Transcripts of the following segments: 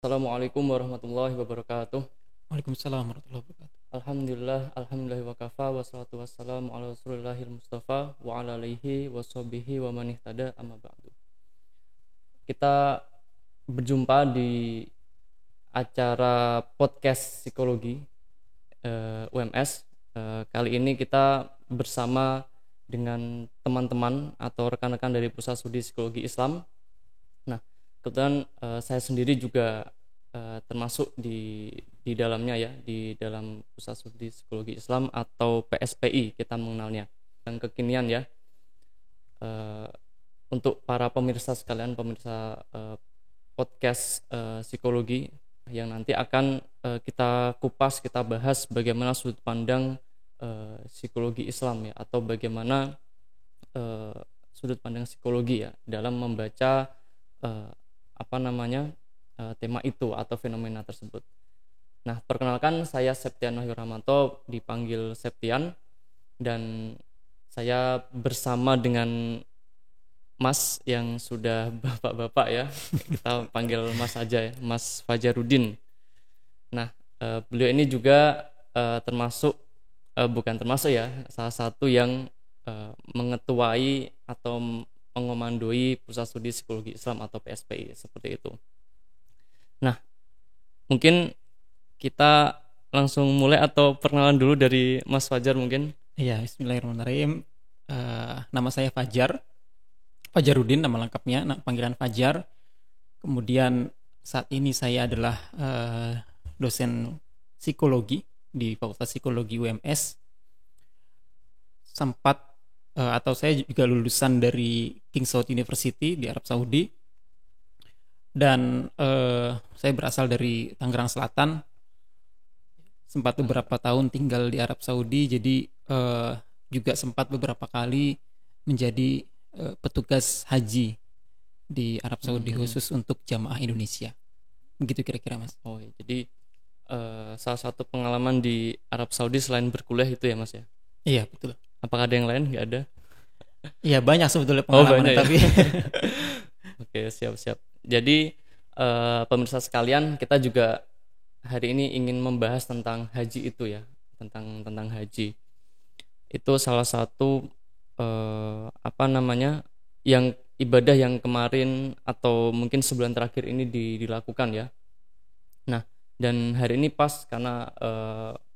Assalamualaikum warahmatullahi wabarakatuh. Waalaikumsalam warahmatullahi wabarakatuh. Alhamdulillah wakafa wassalatu wassalamu ala rasulillahil mustafa wa ala alihi wa sahbihi wa man ihtada amma ba'du. Kita berjumpa di acara podcast psikologi UMS. Kali ini kita bersama dengan teman-teman atau rekan-rekan dari Pusat Studi Psikologi Islam. Nah, kebetulan saya sendiri juga termasuk di dalamnya ya, di dalam Pusat Studi Psikologi Islam atau PSPI kita mengenalnya. Dan kekinian ya, untuk para pemirsa sekalian, pemirsa podcast psikologi yang nanti akan kita kupas, kita bahas bagaimana sudut pandang psikologi Islam ya, atau bagaimana sudut pandang psikologi ya dalam membaca tema itu atau fenomena tersebut. Nah, perkenalkan, saya Septian Wahyu Rahmanto, dipanggil Septian, dan saya bersama dengan Mas yang sudah bapak-bapak ya, kita panggil Mas aja ya, Mas Fajarudin. Nah, beliau ini juga bukan termasuk ya, salah satu yang mengetuai atau mengomandoi Pusat Studi Psikologi Islam atau PSPI, seperti itu. Nah, mungkin kita langsung mulai atau perkenalan dulu dari Mas Fajar mungkin. Iya, bismillahirrahmanirrahim. Nama saya Fajarudin, nama lengkapnya, panggilan Fajar. Kemudian saat ini saya adalah dosen psikologi di Fakultas Psikologi UMS. Saya juga lulusan dari King Saud University di Arab Saudi. Dan saya berasal dari Tangerang Selatan. Sempat beberapa tahun tinggal di Arab Saudi, jadi juga sempat beberapa kali menjadi petugas haji di Arab Saudi khusus untuk jamaah Indonesia. Begitu kira-kira, Mas. Oh, jadi salah satu pengalaman di Arab Saudi selain berkuliah itu ya, Mas ya? Iya, betul. Apakah ada yang lain? Nggak ada? Iya, banyak sebetulnya pengalaman, banyak, tapi ya? Oke, siap-siap. Jadi pemirsa sekalian, kita juga hari ini ingin membahas tentang haji itu ya, tentang haji. Itu salah satu yang ibadah yang kemarin atau mungkin sebulan terakhir ini dilakukan ya. Nah, dan hari ini pas karena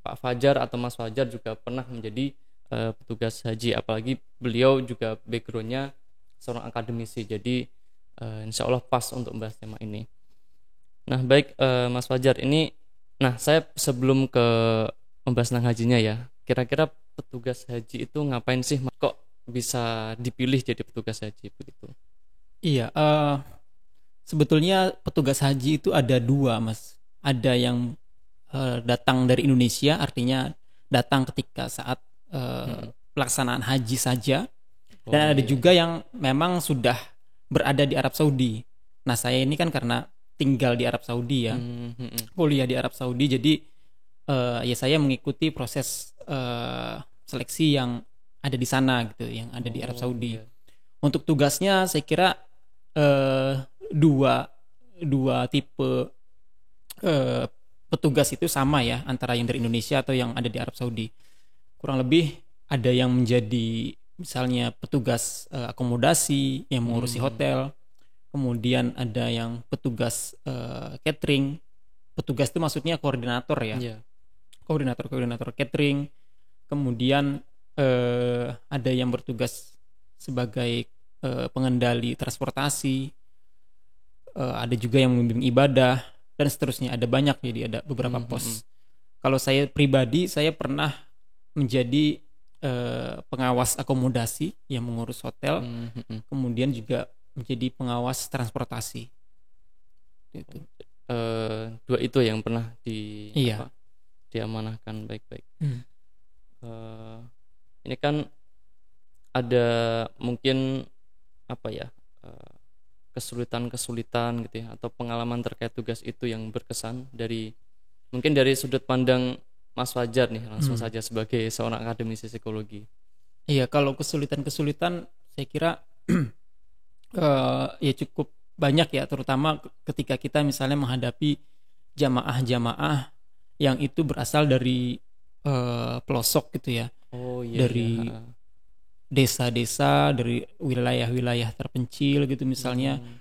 Pak Fajar atau Mas Fajar juga pernah menjadi petugas haji, apalagi beliau juga backgroundnya seorang akademisi, jadi insya Allah pas untuk membahas tema ini. Nah, baik, Mas Fajar ini, nah saya sebelum ke membahas tentang hajinya ya, kira-kira petugas haji itu ngapain sih, kok bisa dipilih jadi petugas haji begitu? Iya, sebetulnya petugas haji itu ada dua, Mas. Ada yang datang dari Indonesia, artinya datang ketika saat pelaksanaan haji saja, dan ada juga yang memang sudah berada di Arab Saudi. Nah, saya ini kan karena tinggal di Arab Saudi ya, kuliah di Arab Saudi, jadi ya saya mengikuti proses seleksi yang ada di sana gitu, yang ada di Arab Saudi. Iya. Untuk tugasnya saya kira dua tipe petugas itu sama ya, antara yang dari Indonesia atau yang ada di Arab Saudi. Kurang lebih ada yang menjadi misalnya petugas akomodasi yang mengurusi hotel, kemudian ada yang petugas catering. Petugas itu maksudnya koordinator ya, koordinator catering. Kemudian ada yang bertugas sebagai pengendali transportasi, ada juga yang membimbing ibadah dan seterusnya. Ada banyak, jadi ada beberapa pos. Kalau saya pribadi, saya pernah menjadi pengawas akomodasi yang mengurus hotel, kemudian juga menjadi pengawas transportasi. Itu. Dua itu yang pernah diamanahkan. Baik-baik. Ini kan ada mungkin kesulitan gitu ya, atau pengalaman terkait tugas itu yang berkesan mungkin dari sudut pandang Mas Fajar nih, langsung saja sebagai seorang akademisi psikologi. Iya, kalau kesulitan saya kira ya cukup banyak ya, terutama ketika kita misalnya menghadapi jamaah-jamaah yang itu berasal dari pelosok gitu ya, Oh iya dari iya. desa-desa, dari wilayah-wilayah terpencil gitu misalnya, Hmm,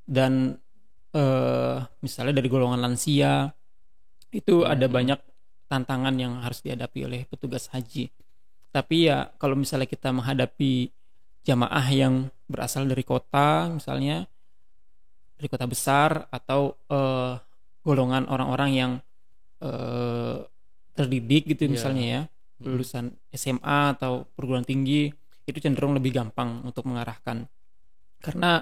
dan misalnya dari golongan lansia, itu ada mm. banyak tantangan yang harus dihadapi oleh petugas haji. Tapi ya kalau misalnya kita menghadapi jamaah yang berasal dari kota, misalnya dari kota besar, atau golongan orang-orang yang eh, terdidik gitu misalnya Iya. ya, Mm. lulusan SMA atau perguruan tinggi, itu cenderung lebih gampang untuk mengarahkan. Karena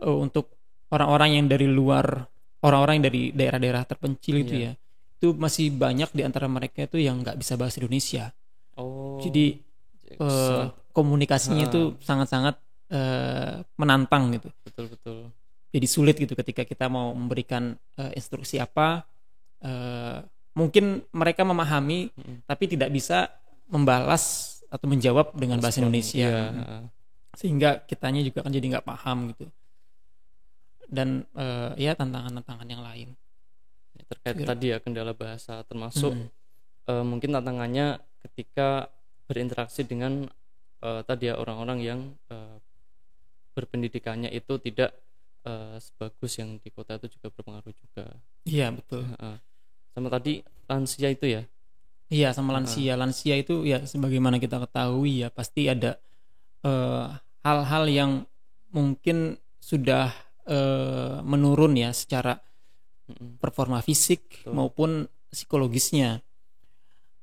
untuk orang-orang yang dari luar, orang-orang yang dari daerah-daerah terpencil itu Iya. ya, itu masih banyak di antara mereka itu yang nggak bisa bahasa Indonesia. Oh, Jadi komunikasinya ha, itu sangat-sangat menantang gitu. betul betul. Jadi sulit gitu ketika kita mau memberikan instruksi apa, eh, mungkin mereka memahami Mm. tapi tidak bisa membalas atau menjawab dengan bahasa Respon, Indonesia. iya. Ha. Sehingga kitanya juga kan jadi nggak paham gitu. Dan ya tantangan-tantangan yang lain. Terkait tadi ya kendala bahasa, termasuk Mm-mm. mungkin tantangannya ketika berinteraksi dengan tadi ya orang-orang yang berpendidikannya itu tidak sebagus yang di kota, itu juga berpengaruh juga. Iya betul. Ha. Sama tadi lansia itu ya. Iya sama Ha. lansia. Lansia itu ya sebagaimana kita ketahui ya pasti ada eh, hal-hal yang mungkin sudah menurun ya secara Mm-mm. performa fisik Betul. maupun psikologisnya.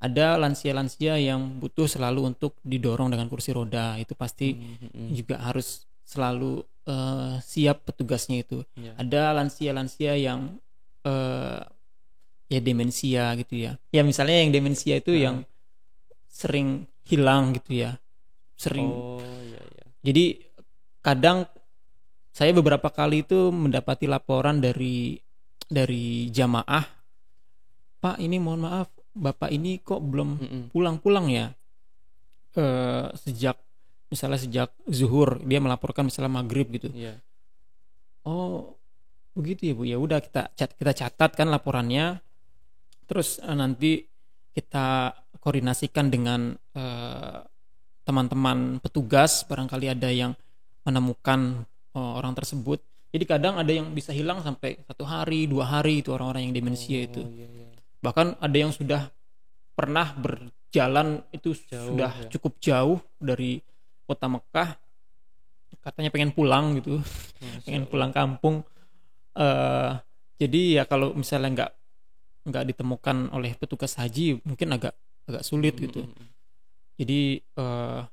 Ada lansia-lansia yang butuh selalu untuk didorong dengan kursi roda, itu pasti Mm-mm. juga harus selalu siap petugasnya itu. Iya. Ada lansia-lansia yang eh, ya demensia gitu ya. Ya misalnya yang demensia itu Ha. yang sering hilang gitu ya. Sering. Oh iya iya. Jadi kadang saya beberapa kali itu mendapati laporan dari jamaah, Pak ini mohon maaf, Bapak ini kok belum Mm-mm. pulang-pulang ya. Sejak zuhur dia melaporkan misalnya maghrib gitu. Iya. Oh begitu ya Bu, ya udah kita catat kan laporannya, terus nanti kita koordinasikan dengan teman-teman petugas, barangkali ada yang menemukan orang tersebut. Jadi kadang ada yang bisa hilang sampai 1 hari 2 hari, itu orang-orang yang demensia itu. Oh iya iya. Bahkan ada yang sudah pernah berjalan itu Jauh sudah ya. cukup jauh dari kota Mekah, katanya pengen pulang gitu, Masya pengen Allah. pulang kampung. Eh, jadi ya kalau misalnya nggak ditemukan oleh petugas haji mungkin agak agak sulit gitu. Mm-mm. Jadi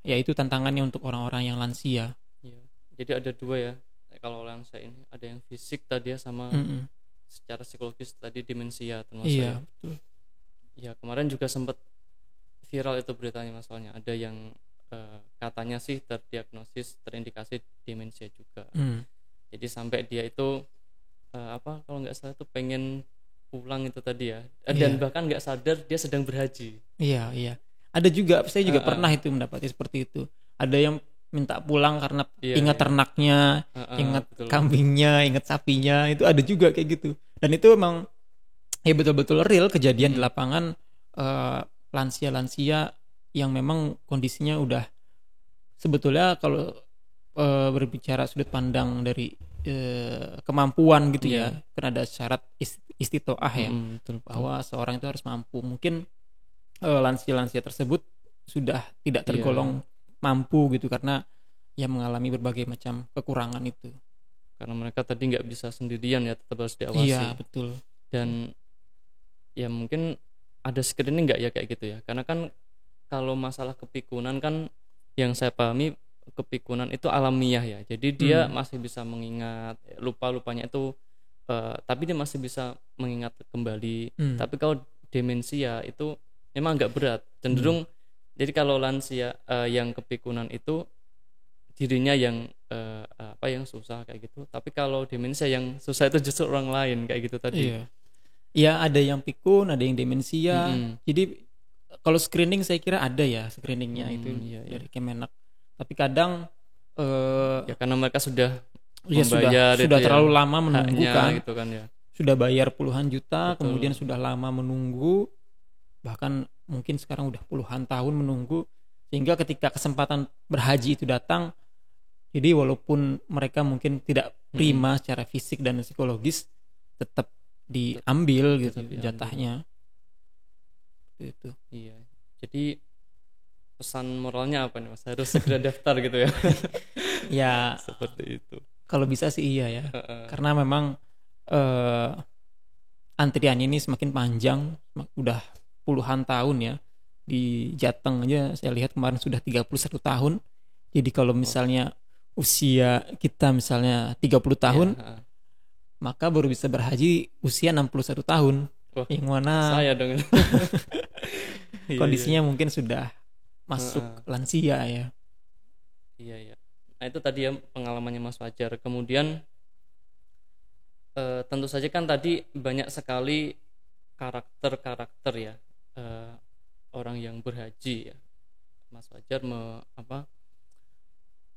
ya itu tantangannya untuk orang-orang yang lansia. Iya. Jadi ada dua ya. Kalau lansia ini ada yang fisik tadi ya, sama Mm-mm. secara psikologis tadi demensia termasuk ya. Iya betul. Ya kemarin juga sempat viral itu beritanya, masalahnya ada yang katanya sih terdiagnosis terindikasi demensia juga. Mm. Jadi sampai dia itu apa kalau nggak salah itu pengen pulang itu tadi ya. Dan Iya bahkan nggak sadar dia sedang berhaji. iya iya. Ada juga, saya juga pernah Uh-uh. itu mendapati seperti itu. Ada yang minta pulang karena Iya ingat iya. ternaknya, Uh-uh, ingat betul. kambingnya, ingat sapinya, itu ada juga kayak gitu. Dan itu emang ya betul-betul real kejadian di Mm-mm. lapangan, eh, lansia-lansia yang memang kondisinya udah sebetulnya kalau berbicara sudut pandang dari kemampuan gitu ya, Iya. kan ada syarat istitoah ya, Mm-mm, betul betul. bahwa seorang itu harus mampu. Mungkin lansia-lansia tersebut sudah tidak Iya. tergolong mampu gitu karena ya mengalami berbagai macam kekurangan itu. Karena mereka tadi nggak bisa sendirian ya, tetap harus diawasi. Iya betul. Dan ya mungkin ada screening nggak ya kayak gitu ya, karena kan kalau masalah kepikunan kan yang saya pahami, kepikunan itu alamiah ya, jadi dia Hmm. masih bisa mengingat, lupa-lupanya itu tapi dia masih bisa mengingat kembali. Hmm. Tapi kalau demensia itu memang agak berat, Hmm. cenderung jadi kalau lansia yang kepikunan itu dirinya yang apa yang susah kayak gitu, tapi kalau demensia yang susah itu justru orang lain kayak gitu tadi. Iya. Ya ada yang pikun, ada yang demensia. Mm-mm. Jadi kalau screening saya kira ada ya screeningnya itu Iya, iya. dari Kemenak. Tapi kadang Ya karena mereka sudah Ya membayar sudah itu terlalu ya, lama menunggu haknya kan. gitu kan ya. Sudah bayar puluhan juta, Betul. kemudian sudah lama menunggu, bahkan mungkin sekarang udah puluhan tahun menunggu, sehingga ketika kesempatan berhaji itu datang, jadi walaupun mereka mungkin tidak prima secara fisik dan psikologis, tetap diambil gitu diambil. jatahnya. Itu. Iya. Jadi pesan moralnya apa nih Mas? Harus segera daftar gitu ya. Ya Seperti itu. kalau bisa sih iya ya, karena memang antrian ini semakin panjang, udah puluhan tahun ya. Di Jateng aja saya lihat kemarin sudah 31 tahun. Jadi kalau misalnya usia kita misalnya 30 tahun, Ya, maka baru bisa berhaji usia 61 tahun. wah, Yang mana saya dong. Iya, kondisinya mungkin sudah masuk lansia ya. Iya. Nah itu tadi ya pengalamannya Mas Fajar. Kemudian tentu saja kan tadi banyak sekali karakter ya orang yang berhaji ya. Mas Fajar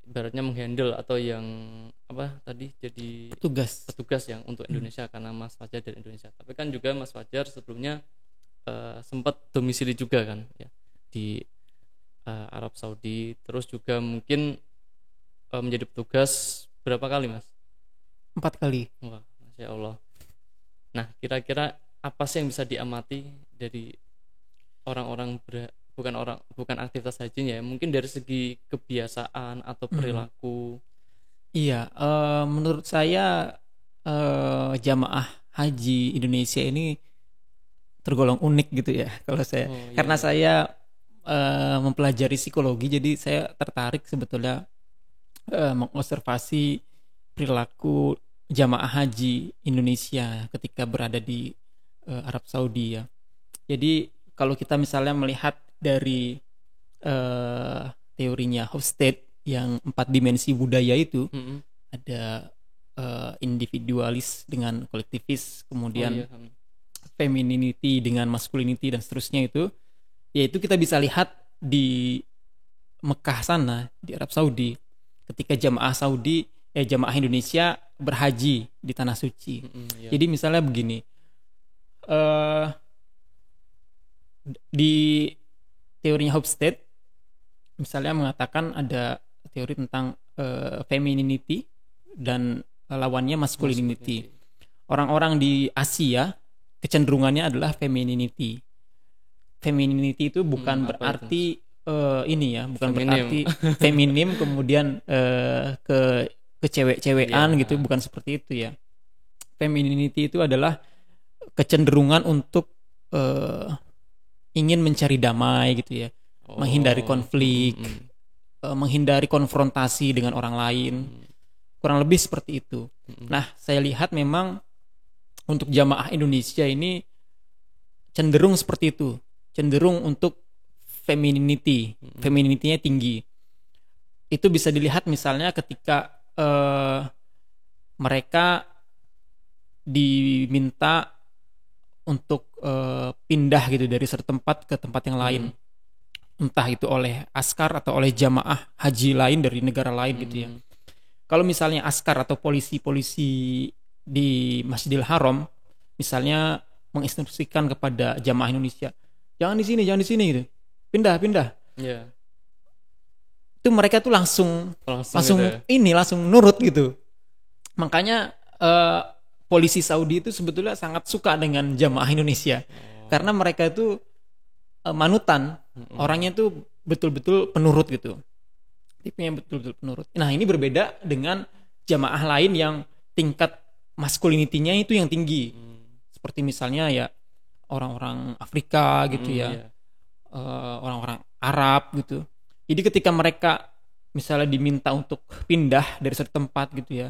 ibaratnya menghandle atau yang tadi jadi petugas yang untuk Indonesia karena Mas Fajar dari Indonesia. Tapi kan juga Mas Fajar sebelumnya sempat domisili juga kan ya di Arab Saudi, terus juga mungkin menjadi petugas berapa kali Mas? 4 kali. Wah, Masya Allah. Nah kira-kira apa sih yang bisa diamati dari orang-orang bukan aktivitas hajinya ya, mungkin dari segi kebiasaan atau perilaku? Iya, menurut saya jamaah haji Indonesia ini tergolong unik gitu ya kalau saya. Karena saya mempelajari psikologi, jadi saya tertarik sebetulnya mengobservasi perilaku jamaah haji Indonesia ketika berada di Arab Saudi ya. Jadi kalau kita misalnya melihat dari teorinya Hofstede yang 4 dimensi budaya itu, ada individualis dengan kolektivis, kemudian femininity dengan masculinity dan seterusnya itu, yaitu kita bisa lihat di Mekah sana di Arab Saudi ketika jamaah Indonesia berhaji di tanah suci. Jadi misalnya begini, di teorinya Hofstede misalnya mengatakan ada teori tentang femininity dan lawannya masculinity. Orang-orang di Asia kecenderungannya adalah femininity. Femininity itu bukan berarti bukan berarti feminim kemudian ke cewek-cewekan gitu, bukan seperti itu ya. Femininity itu adalah kecenderungan untuk ingin mencari damai gitu ya, menghindari konflik, menghindari konfrontasi dengan orang lain, kurang lebih seperti itu. Nah, saya lihat memang untuk jamaah Indonesia ini cenderung seperti itu, cenderung untuk femininity-nya tinggi. Itu bisa dilihat misalnya ketika mereka diminta untuk pindah gitu dari satu tempat ke tempat yang lain, entah itu oleh askar atau oleh jamaah haji lain dari negara lain gitu ya. Kalau misalnya askar atau polisi di Masjidil Haram misalnya menginstruksikan kepada jamaah Indonesia, jangan di sini gitu, pindah. Yeah. Itu mereka tuh langsung gitu ya? langsung nurut gitu. Makanya polisi Saudi itu sebetulnya sangat suka dengan jamaah Indonesia karena mereka itu manutan, orangnya tuh betul-betul penurut gitu, tipenya betul-betul penurut. Nah ini berbeda dengan jamaah lain yang tingkat masculinity-nya itu yang tinggi, seperti misalnya ya orang-orang Afrika gitu ya, orang-orang Arab gitu. Jadi ketika mereka misalnya diminta untuk pindah dari satu tempat gitu ya,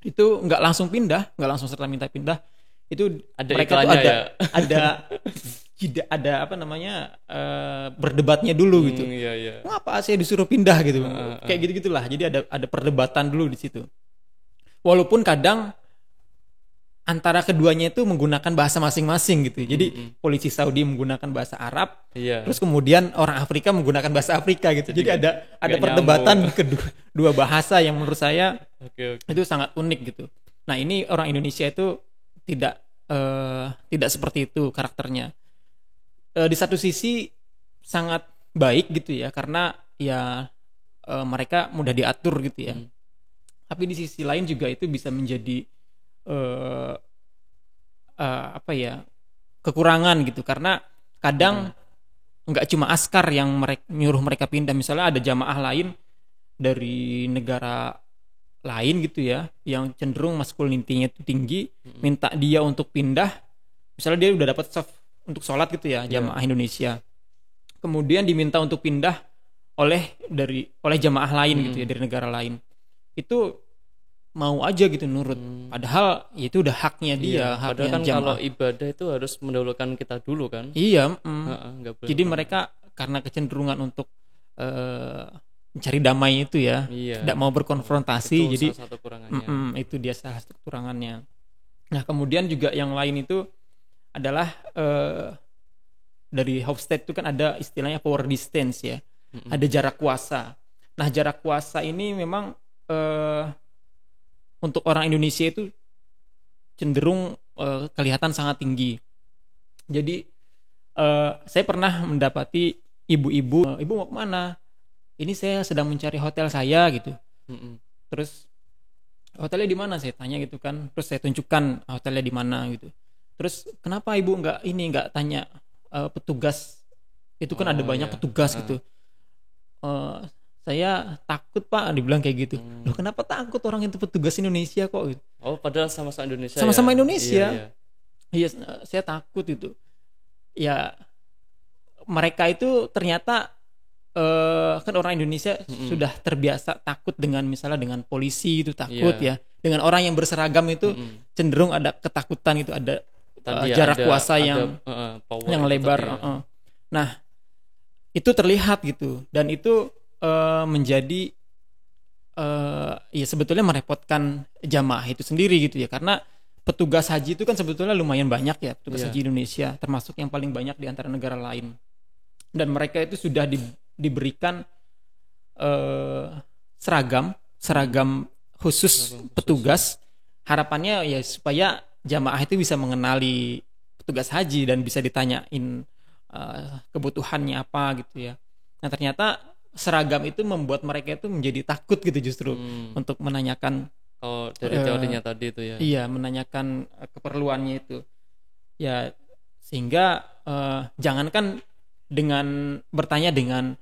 itu nggak langsung serta minta pindah. Itu ada mereka tuh ada berdebatnya dulu gitu. Iya. Ngapa saya disuruh pindah gitu? Kayak gitu-gitulah. Jadi ada perdebatan dulu di situ. Walaupun kadang antara keduanya itu menggunakan bahasa masing-masing gitu. Jadi polisi Saudi menggunakan bahasa Arab, terus kemudian orang Afrika menggunakan bahasa Afrika gitu. Jadi ada perdebatan kedua bahasa yang menurut saya itu sangat unik gitu. Nah, ini orang Indonesia itu tidak seperti itu karakternya. Di satu sisi sangat baik gitu ya, karena ya mereka mudah diatur gitu ya. Tapi di sisi lain juga itu bisa menjadi kekurangan gitu, karena kadang nggak cuma askar yang nyuruh mereka pindah. Misalnya ada jamaah lain dari negara lain gitu ya, yang cenderung maskulinitinya itu tinggi, minta dia untuk pindah. Misalnya dia udah dapat saf untuk sholat gitu ya, jamaah Indonesia, kemudian diminta untuk pindah oleh jamaah lain gitu ya, dari negara lain, itu mau aja gitu nurut, padahal itu udah haknya dia. Padahal kan kalau ibadah itu harus mendahulukan kita dulu kan. Jadi mereka karena kecenderungan untuk mencari damai itu ya, tidak mau berkonfrontasi, itu jadi salah satu kurangannya. Itu dia salah satu kurangannya. Nah, kemudian juga yang lain itu adalah dari Hofstede itu kan ada istilahnya power distance ya, ada jarak kuasa. Nah, jarak kuasa ini memang untuk orang Indonesia itu cenderung kelihatan sangat tinggi. Jadi saya pernah mendapati ibu-ibu, ibu mau kemana? Ini saya sedang mencari hotel saya gitu. Terus hotelnya di mana? Saya tanya gitu kan. Terus saya tunjukkan hotelnya di mana gitu. Terus kenapa ibu nggak tanya petugas? Itu kan ada banyak petugas gitu. Saya takut Pak, dibilang kayak gitu. Loh, kenapa takut, orang itu petugas Indonesia kok gitu. Oh, padahal sama-sama Indonesia. Sama-sama Indonesia. Iya, saya takut itu. Ya, mereka itu ternyata kan orang Indonesia sudah terbiasa takut dengan misalnya dengan polisi itu takut ya. Dengan orang yang berseragam itu cenderung ada ketakutan, itu ada jarak kuasa yang lebar. Nah, itu terlihat gitu, dan itu menjadi ya sebetulnya merepotkan jamaah itu sendiri gitu ya, karena petugas haji itu kan sebetulnya lumayan banyak ya, petugas haji Indonesia, termasuk yang paling banyak di antara negara lain, dan mereka itu sudah diberikan seragam khusus petugas. Harapannya ya supaya jamaah itu bisa mengenali petugas haji dan bisa ditanyain kebutuhannya apa gitu ya. Nah, ternyata seragam itu membuat mereka itu menjadi takut gitu justru untuk menanyakan dari teorinya tadi itu ya. Iya, menanyakan keperluannya itu. Ya, sehingga jangankan dengan bertanya dengan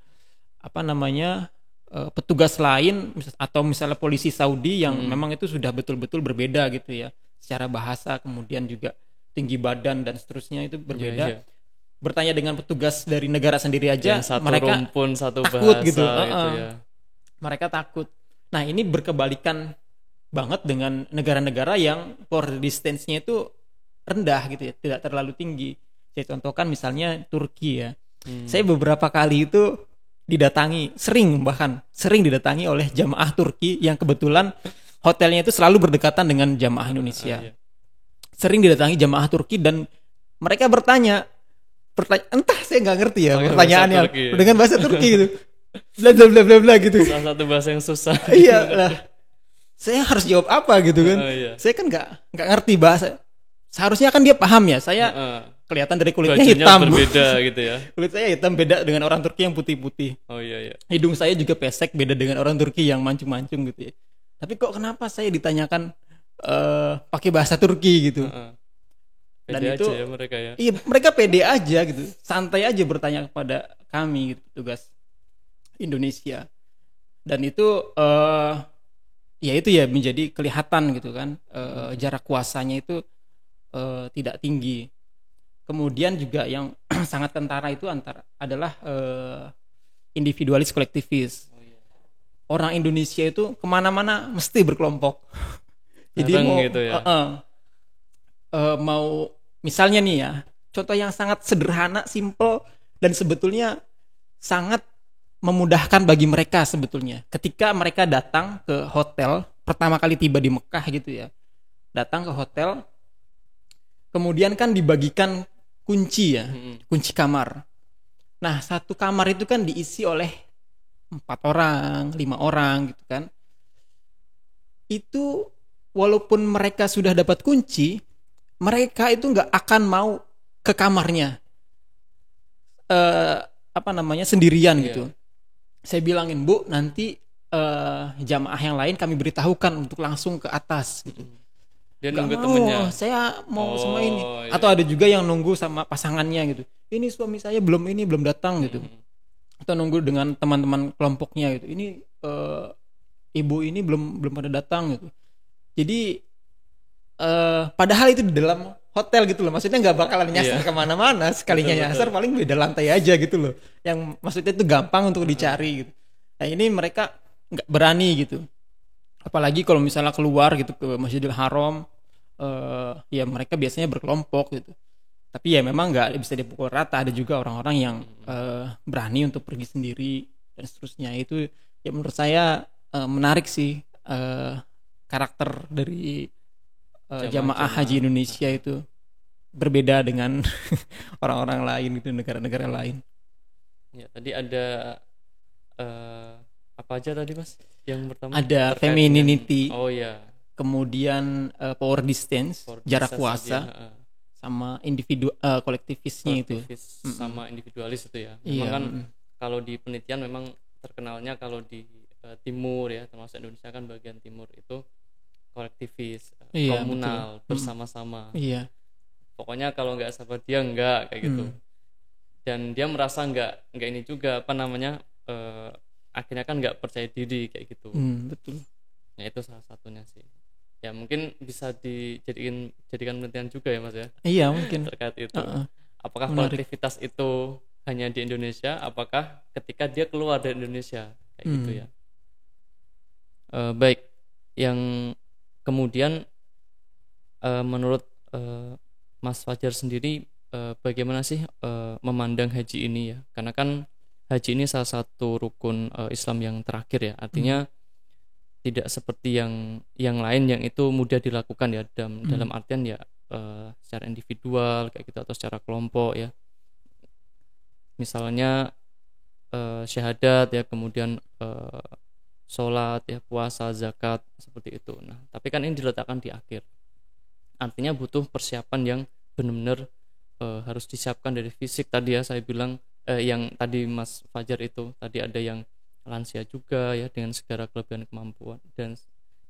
petugas lain atau misalnya polisi Saudi yang memang itu sudah betul-betul berbeda gitu ya, secara bahasa, kemudian juga tinggi badan dan seterusnya itu berbeda. Bertanya dengan petugas dari negara sendiri aja, mereka rumpun, satu takut bahasa gitu. Itu ya. Mereka takut. Nah, ini berkebalikan banget dengan negara-negara yang power distance-nya itu rendah gitu ya, tidak terlalu tinggi. Saya contohkan misalnya Turki ya. Saya beberapa kali itu sering didatangi oleh jamaah Turki yang kebetulan hotelnya itu selalu berdekatan dengan jamaah Indonesia. Sering didatangi jamaah Turki dan mereka bertanya, entah saya nggak ngerti ya pertanyaannya dengan bahasa Turki gitu, bla bla bla bla bla gitu. Salah satu bahasa yang susah. Iya lah, saya harus jawab apa gitu kan? Saya kan nggak ngerti bahasa. Seharusnya kan dia paham ya. Saya kelihatan dari kulitnya bajunya hitam, berbeda gitu ya. Kulit saya hitam, beda dengan orang Turki yang putih-putih. Hidung saya juga pesek, beda dengan orang Turki yang mancung-mancung gitu ya. Tapi kok kenapa saya ditanyakan pakai bahasa Turki gitu? Dan itu aja ya mereka ya. Iya, mereka pede aja gitu, santai aja bertanya kepada kami gitu, petugas Indonesia. Dan itu ya itu ya menjadi kelihatan gitu kan, jarak kuasanya itu tidak tinggi. Kemudian juga yang sangat kentara itu adalah individualis kolektivis. Orang Indonesia itu kemana-mana mesti berkelompok. Jadi mau gitu ya. Mau misalnya nih ya, contoh yang sangat sederhana, simple, dan sebetulnya sangat memudahkan bagi mereka sebetulnya. Ketika mereka datang ke hotel, pertama kali tiba di Mekah gitu ya, datang ke hotel, kemudian kan dibagikan kunci ya, kunci kamar. Nah, satu kamar itu kan diisi oleh 4 orang, 5 orang gitu kan. Itu walaupun mereka sudah dapat kunci, mereka itu nggak akan mau ke kamarnya sendirian gitu. Saya bilangin, Bu, nanti jamaah yang lain kami beritahukan untuk langsung ke atas gitu. Dia Gak nunggu mau, temennya. saya mau sama ini. Iya. Atau ada juga yang nunggu sama pasangannya gitu. Ini suami saya belum datang gitu. Atau nunggu dengan teman-teman kelompoknya gitu. Ini ibu ini belum pada datang gitu. Jadi padahal itu di dalam hotel gitu loh. Maksudnya nggak bakalan nyasar kemana-mana. Sekalinya nyasar paling beda lantai aja gitu loh. Yang maksudnya itu gampang untuk dicari gitu. Nah ini mereka nggak berani gitu. Apalagi kalau misalnya keluar gitu ke Masjidil Haram, ya mereka biasanya berkelompok gitu. Tapi ya memang nggak bisa dipukul rata. Ada juga orang-orang yang berani untuk pergi sendiri dan seterusnya. Itu ya menurut saya menarik sih karakter dari jamaah haji Indonesia itu berbeda dengan orang-orang lain gitu, negara-negara lain. Ya, tadi ada apa aja tadi Mas? Yang pertama ada femininity. Oh ya. Kemudian power distance, jarak kuasa, sama individu kolektivisnya itu. Sama individualis itu ya. Memang kan kalau di penelitian memang terkenalnya kalau di timur ya, termasuk Indonesia kan bagian timur itu kolektivis, komunal, bersama-sama. Iya. Pokoknya kalau nggak sama dia nggak kayak gitu. Dan dia merasa nggak ini juga akhirnya kan nggak percaya diri kayak gitu. Betul. Ya itu salah satunya sih. Ya mungkin bisa jadikan penelitian juga ya Mas ya. Iya mungkin. Terkait itu. Apakah kolektivitas itu hanya di Indonesia? Apakah ketika dia keluar dari Indonesia kayak gitu ya? Baik. Yang kemudian menurut Mas Fajar sendiri bagaimana sih memandang haji ini ya? Karena kan haji ini salah satu rukun Islam yang terakhir ya. Artinya tidak seperti yang lain yang itu mudah dilakukan ya dalam artian ya secara individual kayak gitu atau secara kelompok ya. Misalnya syahadat ya, kemudian sholat ya, puasa, zakat seperti itu. Nah, tapi kan ini diletakkan di akhir. Artinya butuh persiapan yang benar-benar harus disiapkan dari fisik tadi ya, saya bilang yang tadi Mas Fajar itu tadi ada yang lansia juga ya dengan segala kelebihan kemampuan dan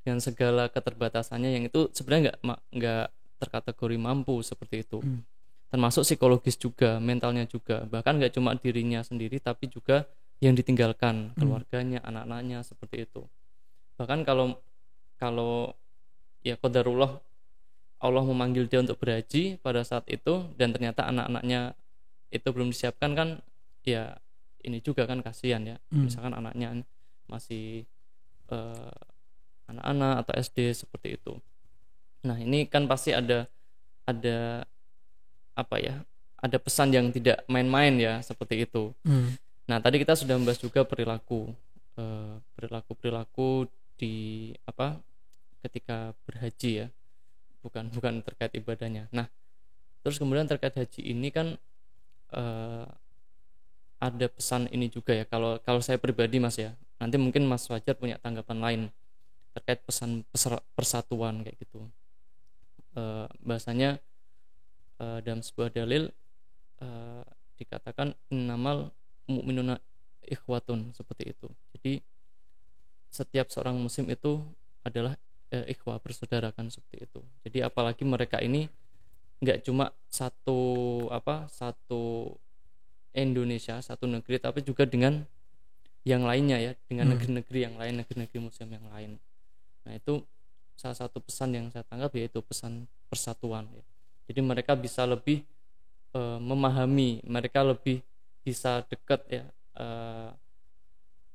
dengan segala keterbatasannya yang itu sebenarnya nggak terkategori mampu seperti itu. Termasuk psikologis juga, mentalnya juga, bahkan nggak cuma dirinya sendiri tapi juga yang ditinggalkan, keluarganya, anak-anaknya seperti itu. Bahkan kalau ya qadarullah Allah memanggil dia untuk berhaji pada saat itu dan ternyata anak-anaknya itu belum disiapkan kan ya ini juga kan kasihan ya. Misalkan anaknya masih anak-anak atau SD seperti itu. Nah, ini kan pasti ada apa ya? Ada pesan yang tidak main-main ya seperti itu. Nah, tadi kita sudah membahas juga perilaku di ketika berhaji ya. Bukan terkait ibadahnya. Nah, terus kemudian terkait haji ini kan ada pesan ini juga ya. Kalau saya pribadi Mas ya, nanti mungkin Mas Fajar punya tanggapan lain terkait pesan persatuan kayak gitu. Bahasanya dalam sebuah dalil dikatakan innamal mu'minuna ikhwatun, seperti itu. Jadi setiap seorang muslim itu adalah ikhwah, bersaudara kan, seperti itu. Jadi apalagi mereka ini nggak cuma satu Indonesia, satu negeri, tapi juga dengan yang lainnya ya, dengan negeri-negeri yang lain, negeri-negeri muslim yang lain. Nah, itu salah satu pesan yang saya tangkap, yaitu pesan persatuan ya. Jadi mereka bisa lebih memahami, mereka lebih bisa dekat ya,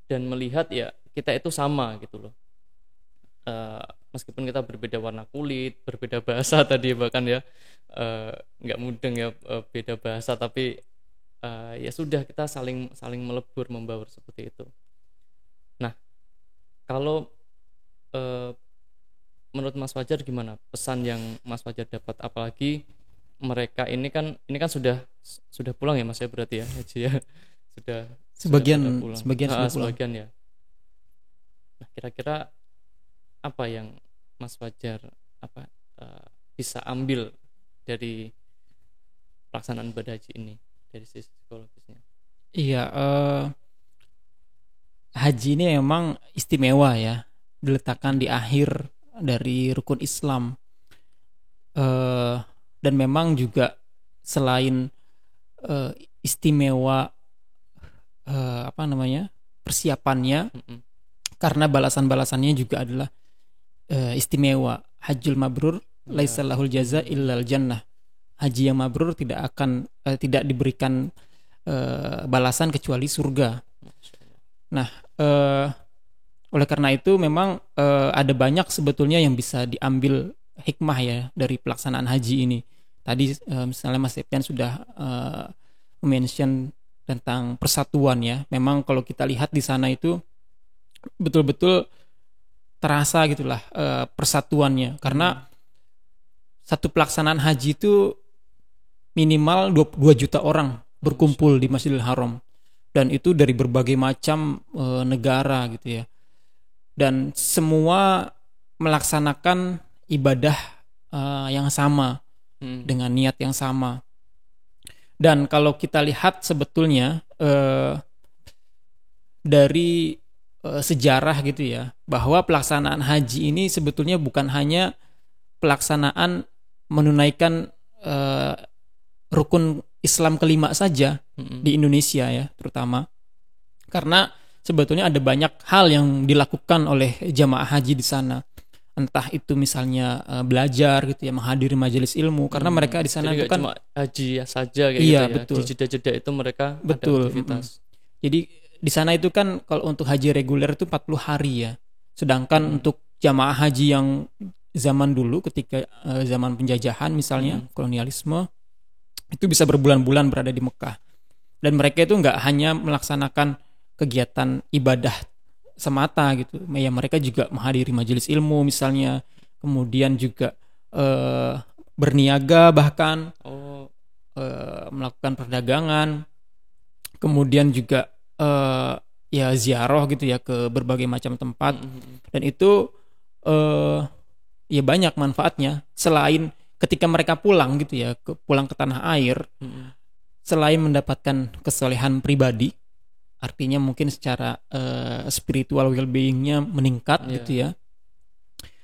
dan melihat ya kita itu sama gitu loh. Meskipun kita berbeda warna kulit, berbeda bahasa tadi bahkan ya, nggak mudeng ya, beda bahasa, tapi ya sudah, kita saling melebur, membaur seperti itu. Nah, kalau menurut Mas Fajar gimana pesan yang Mas Fajar dapat, apalagi mereka ini kan sudah pulang ya Mas ya, berarti ya haji ya. sudah Sebagian pada pulang. sebagian sudah pulang. Sebagian ya. Nah, kira-kira apa yang Mas Fajar bisa ambil dari pelaksanaan ibadah haji ini dari sisi psikologisnya? Iya, haji ini memang istimewa ya, diletakkan di akhir dari rukun Islam. Dan memang juga selain istimewa persiapannya, karena balasan-balasannya juga adalah istimewa. Hajjul mabrur laisa lahul jaza illal jannah. Haji yang mabrur tidak diberikan balasan kecuali surga. Nah, oleh karena itu memang ada banyak sebetulnya yang bisa diambil hikmah ya dari pelaksanaan haji ini. Tadi misalnya Mas Septian sudah mention tentang persatuan ya. Memang kalau kita lihat di sana itu betul-betul terasa gitulah persatuannya, karena satu pelaksanaan haji itu minimal 2 juta orang berkumpul di Masjidil Haram, dan itu dari berbagai macam negara gitu ya, dan semua melaksanakan ibadah yang sama dengan niat yang sama. Dan kalau kita lihat sebetulnya dari sejarah gitu ya, bahwa pelaksanaan haji ini sebetulnya bukan hanya pelaksanaan menunaikan rukun Islam kelima saja di Indonesia ya, terutama karena sebetulnya ada banyak hal yang dilakukan oleh jamaah haji di sana. Entah itu misalnya belajar gitu ya, menghadiri majelis ilmu, karena mereka di sana itu kan cuma haji saja kayak iya, gitu ya. betul. Di jeda-jeda itu mereka betul. ada aktivitas. Jadi di sana itu kan kalau untuk haji reguler itu 40 hari ya. Sedangkan untuk jamaah haji yang zaman dulu ketika zaman penjajahan misalnya, kolonialisme, itu bisa berbulan-bulan berada di Mekah. Dan mereka itu nggak hanya melaksanakan kegiatan ibadah semata gitu. Ya mereka juga menghadiri majelis ilmu misalnya, kemudian juga berniaga bahkan melakukan perdagangan, kemudian juga ya ziarah gitu ya ke berbagai macam tempat. Dan itu ya banyak manfaatnya. Selain ketika mereka pulang gitu ya, pulang ke tanah air, selain mendapatkan kesolehan pribadi, artinya mungkin secara spiritual well-being-nya meningkat gitu ya,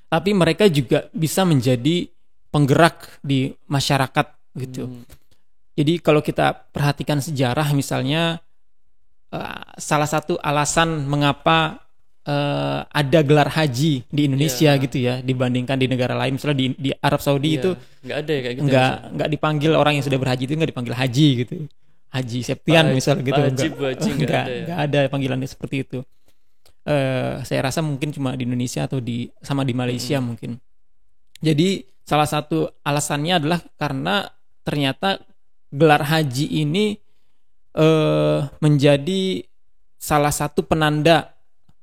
tapi mereka juga bisa menjadi penggerak di masyarakat gitu. Jadi kalau kita perhatikan sejarah misalnya, salah satu alasan mengapa ada gelar haji di Indonesia gitu ya dibandingkan di negara lain, misalnya di Arab Saudi itu nggak ada ya kayak gitu, nggak dipanggil orang yang sudah berhaji itu, nggak dipanggil haji gitu, Haji Septian misalnya gitu, nggak ada panggilannya seperti itu. Saya rasa mungkin cuma di Indonesia atau sama di Malaysia mungkin. Jadi salah satu alasannya adalah karena ternyata gelar haji ini menjadi salah satu penanda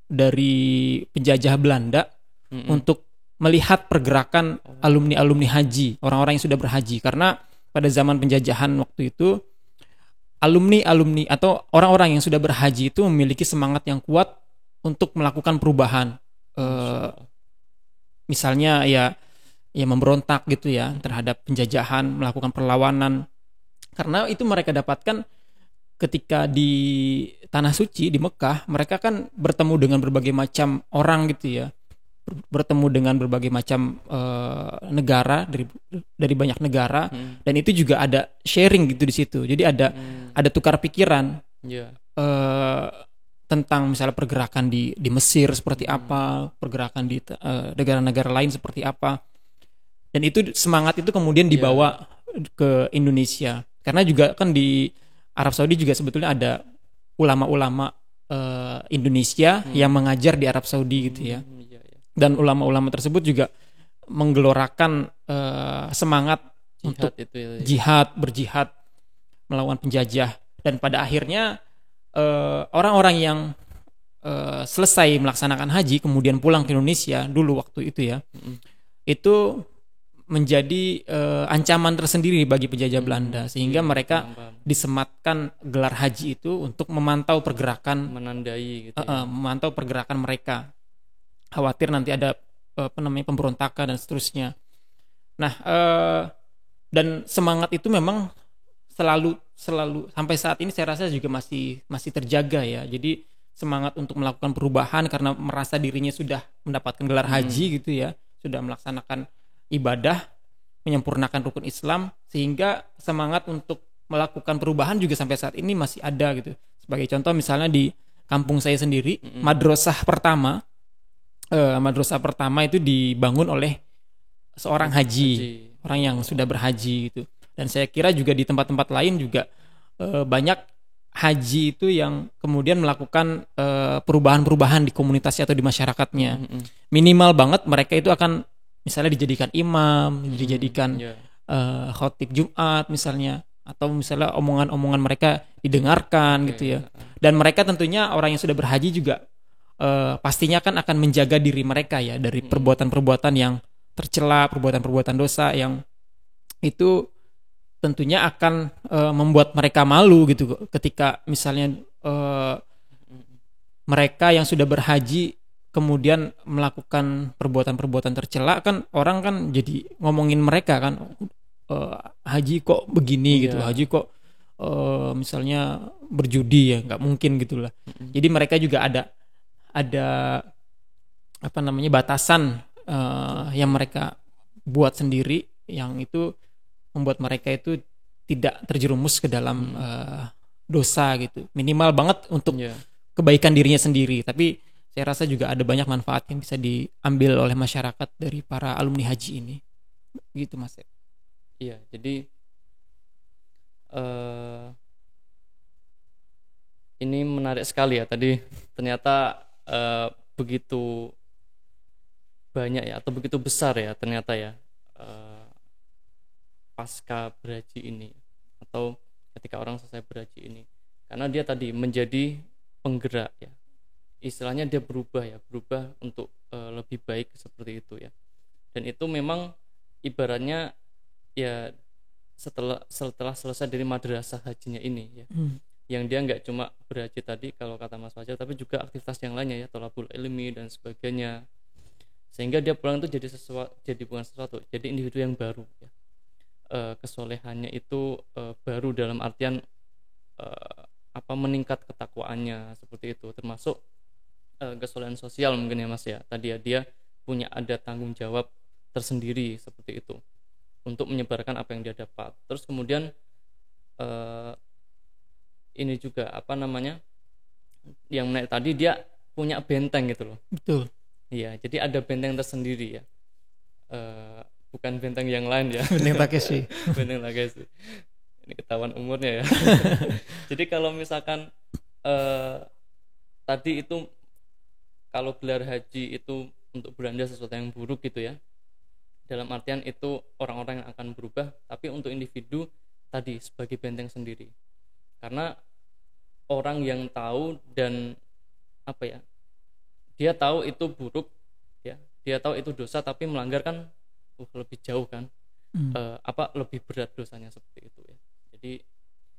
dari penjajah Belanda untuk melihat pergerakan alumni-alumni haji, orang-orang yang sudah berhaji. Karena pada zaman penjajahan waktu itu, alumni-alumni atau orang-orang yang sudah berhaji itu memiliki semangat yang kuat untuk melakukan perubahan. Misalnya ya memberontak gitu ya terhadap penjajahan, melakukan perlawanan. Karena itu mereka dapatkan ketika di Tanah Suci di Mekah, mereka kan bertemu dengan berbagai macam orang gitu ya, bertemu dengan berbagai macam negara dari banyak negara, dan itu juga ada sharing gitu di situ. Jadi ada tukar pikiran tentang misalnya pergerakan di Mesir seperti apa, pergerakan di negara-negara lain seperti apa, dan itu semangat itu kemudian dibawa ke Indonesia. Karena juga kan di Arab Saudi juga sebetulnya ada ulama-ulama Indonesia yang mengajar di Arab Saudi gitu ya. Dan ulama-ulama tersebut juga menggelorakan semangat untuk berjihad melawan penjajah. Dan pada akhirnya orang-orang yang selesai melaksanakan haji kemudian pulang ke Indonesia dulu waktu itu ya, itu menjadi ancaman tersendiri bagi penjajah Belanda, sehingga mereka disematkan gelar haji itu untuk memantau pergerakan, menandai gitu memantau pergerakan mereka, khawatir nanti ada pemberontakan dan seterusnya. Nah, dan semangat itu memang selalu sampai saat ini saya rasa juga masih terjaga ya. Jadi semangat untuk melakukan perubahan karena merasa dirinya sudah mendapatkan gelar haji gitu ya, sudah melaksanakan ibadah, menyempurnakan rukun Islam, sehingga semangat untuk melakukan perubahan juga sampai saat ini masih ada gitu. Sebagai contoh misalnya di kampung saya sendiri, madrasah pertama itu dibangun oleh seorang haji, orang yang sudah berhaji gitu. Dan saya kira juga di tempat-tempat lain juga banyak haji itu yang kemudian melakukan perubahan-perubahan di komunitasnya atau di masyarakatnya. Minimal banget mereka itu akan misalnya dijadikan imam, dijadikan khotib Jumat misalnya, atau misalnya omongan-omongan mereka didengarkan gitu ya. Dan mereka tentunya orang yang sudah berhaji juga pastinya kan akan menjaga diri mereka ya dari perbuatan-perbuatan yang tercela, perbuatan-perbuatan dosa yang itu tentunya akan membuat mereka malu gitu ketika misalnya mereka yang sudah berhaji kemudian melakukan perbuatan-perbuatan tercela, kan orang kan jadi ngomongin mereka kan, haji kok begini gitu, haji kok misalnya berjudi ya, nggak mungkin gitulah. Jadi mereka juga ada batasan yang mereka buat sendiri, yang itu membuat mereka itu tidak terjerumus ke dalam dosa gitu. Minimal banget untuk kebaikan dirinya sendiri, tapi saya rasa juga ada banyak manfaat yang bisa diambil oleh masyarakat dari para alumni haji ini. Gitu Mas. Iya, jadi ini menarik sekali ya tadi, ternyata begitu banyak ya, atau begitu besar ya ternyata ya pasca berhaji ini, atau ketika orang selesai berhaji ini, karena dia tadi menjadi penggerak ya, istilahnya dia berubah untuk lebih baik seperti itu ya. Dan itu memang ibaratnya ya setelah selesai dari madrasah hajinya ini ya, yang dia nggak cuma berhaji tadi kalau kata Mas Fajar, tapi juga aktivitas yang lainnya ya, thalabul ilmi dan sebagainya, sehingga dia pulang itu jadi bukan sesuatu, jadi individu yang baru ya. Kesolehannya itu baru dalam artian meningkat ketakwaannya seperti itu, termasuk kesolehan sosial mungkin ya Mas ya, tadi ya dia punya ada tanggung jawab tersendiri seperti itu untuk menyebarkan apa yang dia dapat. Terus kemudian ini juga yang menarik tadi, dia punya benteng gitu loh. Betul. Iya, jadi ada benteng tersendiri ya, bukan benteng yang lain ya. Benteng Takeshi. Benteng Takeshi. Ini ketahuan umurnya ya. Jadi kalau misalkan tadi itu kalau gelar haji itu untuk Belanda sesuatu yang buruk gitu ya, dalam artian itu orang-orang yang akan berubah, tapi untuk individu tadi sebagai benteng sendiri, karena orang yang tahu dan dia tahu itu buruk ya, dia tahu itu dosa, tapi melanggar kan lebih jauh kan, lebih berat dosanya seperti itu ya. Jadi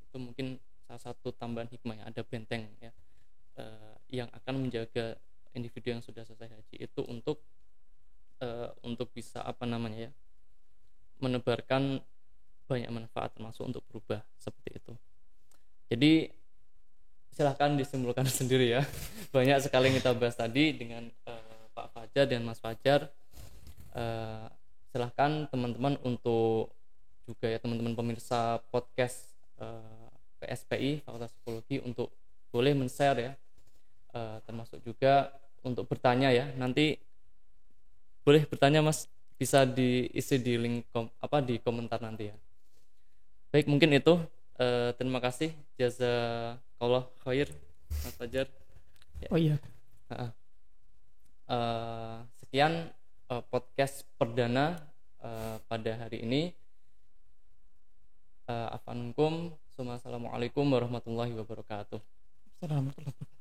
itu mungkin salah satu tambahan hikmah, yang ada benteng ya, yang akan menjaga individu yang sudah selesai haji itu untuk bisa menebarkan banyak manfaat, termasuk untuk berubah seperti itu. Jadi silahkan disimpulkan sendiri ya. Banyak sekali yang kita bahas tadi dengan Pak Fajar dan Mas Fajar. Silahkan teman-teman untuk juga ya, teman-teman pemirsa podcast PSPI Fakultas Psikologi, untuk boleh men-share ya, termasuk juga untuk bertanya ya. Nanti boleh bertanya Mas, bisa diisi di link di komentar nanti ya. Baik, mungkin itu. Terima kasih, jazakallah khair Mas Fajar ya. Oh iya. Sekian podcast perdana pada hari ini. Assalamualaikum warahmatullahi wabarakatuh. Assalamualaikum.